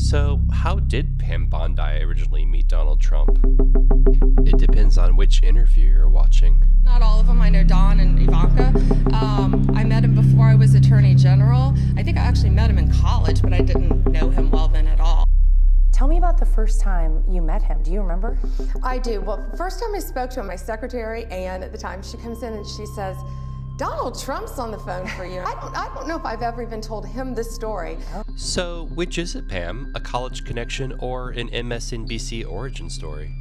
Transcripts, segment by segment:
So, how did Pam Bondi originally meet Donald Trump? It depends on which interview you're watching. Not all of them. I know Don and Ivanka. I met him before I was Attorney General. I think I actually met him in college, but I didn't know him well then at all. Tell me about the first time you met him. Do you remember? I do. Well, first time I spoke to him, my secretary, Ann, at the time, she comes in and she says, Donald Trump's on the phone for you. I don't know if I've ever even told him this story. So, which is it, Pam? A college connection or an MSNBC origin story?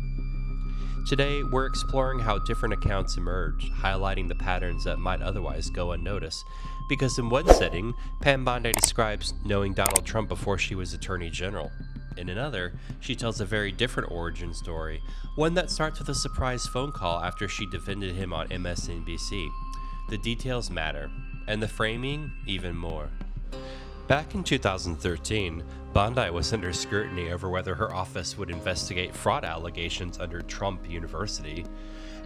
Today, we're exploring how different accounts emerge, highlighting the patterns that might otherwise go unnoticed. Because in one setting, Pam Bondi describes knowing Donald Trump before she was Attorney General. In another, she tells a very different origin story, one that starts with a surprise phone call after she defended him on MSNBC. The details matter, and the framing even more. Back in 2013, Bondi was under scrutiny over whether her office would investigate fraud allegations under Trump University.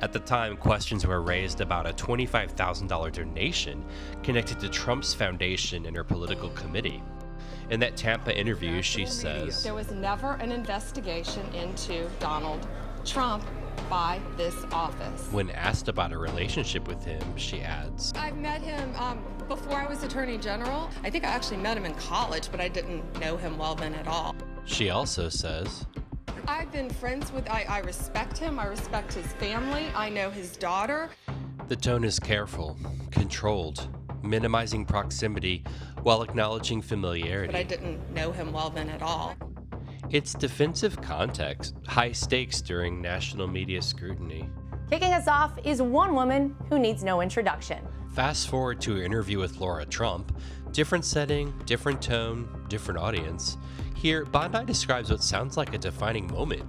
At the time, questions were raised about a $25,000 donation connected to Trump's foundation and her political committee. In that Tampa interview, she says, there was never an investigation into Donald Trump by this office. When asked about her relationship with him, she adds, I've met him before I was Attorney General. I think I actually met him in college, but I didn't know him well then at all. She also says, I've been friends with, I respect him, I respect his family, I know his daughter. The tone is careful, controlled, minimizing proximity while acknowledging familiarity. But I didn't know him well then at all. It's defensive context, high stakes during national media scrutiny. Kicking us off is one woman who needs no introduction. Fast forward to an interview with Laura Trump. Different setting, different tone, different audience. Here, Bondi describes what sounds like a defining moment.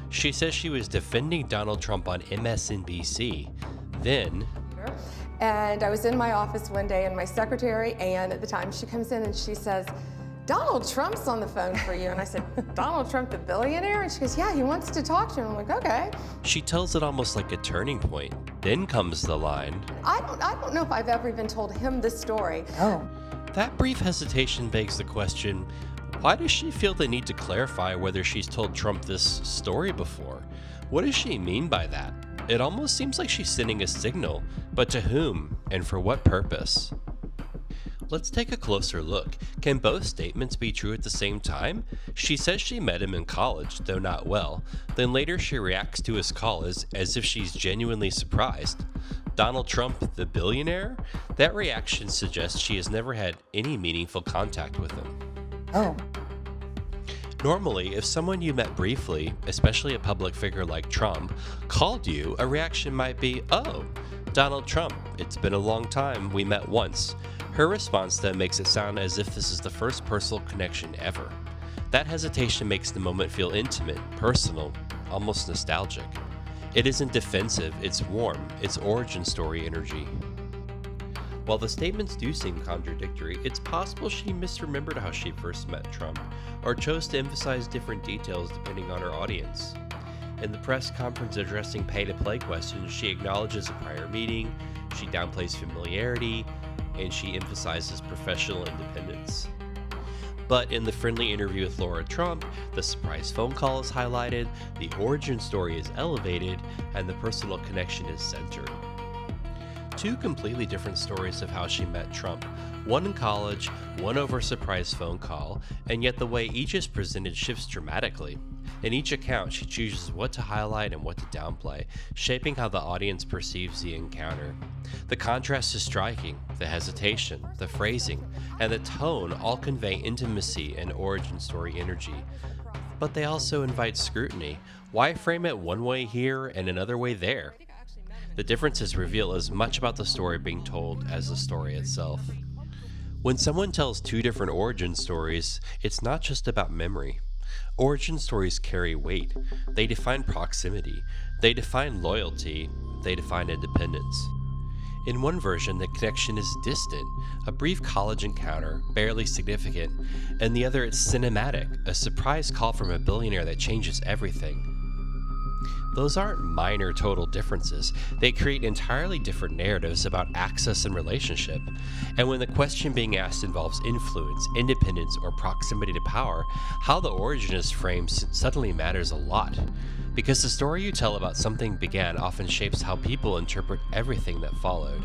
She says she was defending Donald Trump on MSNBC. Then, and I was in my office one day, and my secretary, Ann, at the time, she comes in and she says, Donald Trump's on the phone for you. And I said, Donald Trump, the billionaire? And she goes, yeah, he wants to talk to you. I'm like, okay. She tells it almost like a turning point. Then comes the line, I don't know if I've ever even told him this story. Oh. That brief hesitation begs the question, why does she feel the need to clarify whether she's told Trump this story before? What does she mean by that? It almost seems like she's sending a signal, but to whom and for what purpose? Let's take a closer look. Can both statements be true at the same time? She says she met him in college, though not well. Then later she reacts to his call as if she's genuinely surprised. Donald Trump, the billionaire? That reaction suggests she has never had any meaningful contact with him. Oh. Normally, if someone you met briefly, especially a public figure like Trump, called you, a reaction might be, oh, Donald Trump, it's been a long time, we met once. Her response then makes it sound as if this is the first personal connection ever. That hesitation makes the moment feel intimate, personal, almost nostalgic. It isn't defensive, it's warm, it's origin story energy. While the statements do seem contradictory, it's possible she misremembered how she first met Trump, or chose to emphasize different details depending on her audience. In the press conference addressing pay-to-play questions, she acknowledges a prior meeting, she downplays familiarity, and she emphasizes professional independence. But in the friendly interview with Laura Trump, the surprise phone call is highlighted, the origin story is elevated, and the personal connection is centered. Two completely different stories of how she met Trump, one in college, one over a surprise phone call, and yet the way each is presented shifts dramatically. In each account, she chooses what to highlight and what to downplay, shaping how the audience perceives the encounter. The contrast is striking, the hesitation, the phrasing, and the tone all convey intimacy and origin story energy. But they also invite scrutiny. Why frame it one way here and another way there? The differences reveal as much about the story being told as the story itself. When someone tells two different origin stories, it's not just about memory. Origin stories carry weight. They define proximity. They define loyalty. They define independence. In one version, the connection is distant, a brief college encounter, barely significant. In the other, it's cinematic, a surprise call from a billionaire that changes everything. those aren't minor total differences. They create entirely different narratives about access and relationship. And when the question being asked involves influence, independence, or proximity to power, how the origin is framed suddenly matters a lot. Because the story you tell about something began often shapes how people interpret everything that followed.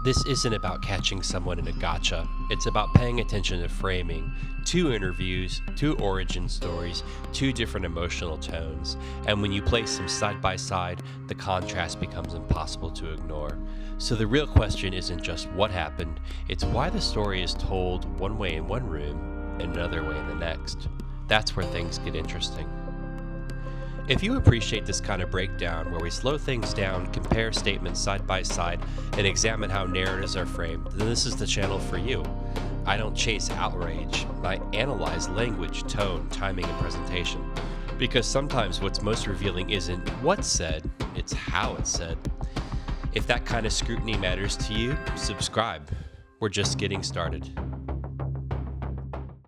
This isn't about catching someone in a gotcha. It's about paying attention to framing, 2 interviews, 2 origin stories, 2 different emotional tones. And when you place them side by side, the contrast becomes impossible to ignore. So the real question isn't just what happened, it's why the story is told one way in one room and another way in the next. That's where things get interesting. If you appreciate this kind of breakdown where we slow things down, compare statements side by side, and examine how narratives are framed, then this is the channel for you. I don't chase outrage. I analyze language, tone, timing, and presentation. Because sometimes what's most revealing isn't what's said, it's how it's said. If that kind of scrutiny matters to you, subscribe. We're just getting started.